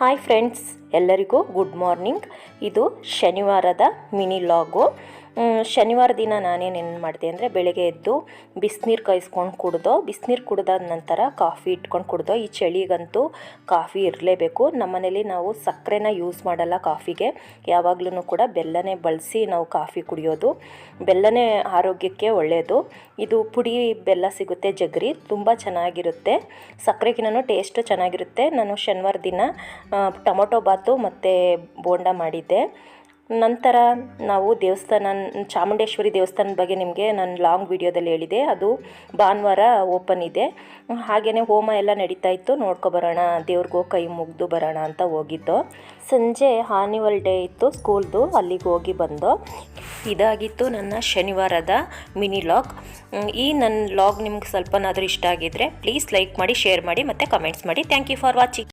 Hi friends, ಎಲ್ಲರಿಗೂ good morning. ಇದು ಶನಿವಾರದ mini ಲಾಗು. ಶನಿವಾರ ದಿನ ನಾನೇನೇನು ಮಾಡಿದೆ ಅಂದರೆ, ಬೆಳಗ್ಗೆ ಎದ್ದು ಬಿಸಿನೀರು ಕಾಯಿಸ್ಕೊಂಡು ಬಿಸಿನೀರು ಕುಡಿದಾದ ನಂತರ ಕಾಫಿ ಇಟ್ಕೊಂಡು ಕುಡ್ದೋ. ಈ ಚಳಿಗಂತೂ ಕಾಫಿ ಇರಲೇಬೇಕು. ನಮ್ಮನೇಲಿ ನಾವು ಸಕ್ಕರೆನ ಯೂಸ್ ಮಾಡಲ್ಲ ಕಾಫಿಗೆ. ಯಾವಾಗಲೂ ಕೂಡ ಬೆಲ್ಲನೇ ಬಳಸಿ ನಾವು ಕಾಫಿ ಕುಡಿಯೋದು. ಬೆಲ್ಲನೇ ಆರೋಗ್ಯಕ್ಕೆ ಒಳ್ಳೆಯದು. ಇದು ಪುಡಿ ಬೆಲ್ಲ ಸಿಗುತ್ತೆ, ಜಗ್ರಿ, ತುಂಬ ಚೆನ್ನಾಗಿರುತ್ತೆ. ಸಕ್ಕರೆಗಿನೂ ಟೇಸ್ಟು ಚೆನ್ನಾಗಿರುತ್ತೆ. ನಾನು ಶನಿವಾರ ದಿನ ಟೊಮೊಟೊ ಬಾತು ಮತ್ತು ಬೋಂಡ ಮಾಡಿದ್ದೆ. ನಂತರ ನಾವು ಚಾಮುಂಡೇಶ್ವರಿ ದೇವಸ್ಥಾನದ ಬಗ್ಗೆ ನಿಮಗೆ ನಾನು ಲಾಂಗ್ ವಿಡಿಯೋದಲ್ಲಿ ಹೇಳಿದೆ. ಅದು ಭಾನುವಾರ ಓಪನ್ ಇದೆ. ಹಾಗೆಯೇ ಹೋಮ ಎಲ್ಲ ನಡೀತಾ ಇತ್ತು, ನೋಡ್ಕೊಬರೋಣ, ದೇವ್ರಿಗೂ ಕೈ ಮುಗಿದು ಬರೋಣ ಅಂತ ಹೋಗಿದ್ದು. ಸಂಜೆ ಆನ್ಯುವಲ್ ಡೇ ಇತ್ತು ಸ್ಕೂಲ್ದು, ಅಲ್ಲಿಗೆ ಹೋಗಿ ಬಂದು. ಇದಾಗಿತ್ತು ನನ್ನ ಶನಿವಾರದ ಮಿನಿ ಲಾಗ್. ಈ ನನ್ನ ಲಾಗ್ ನಿಮ್ಗೆ ಸ್ವಲ್ಪನಾದರೂ ಇಷ್ಟ ಆಗಿದ್ದರೆ ಪ್ಲೀಸ್ ಲೈಕ್ ಮಾಡಿ, ಶೇರ್ ಮಾಡಿ ಮತ್ತು ಕಮೆಂಟ್ಸ್ ಮಾಡಿ. Thank you for watching.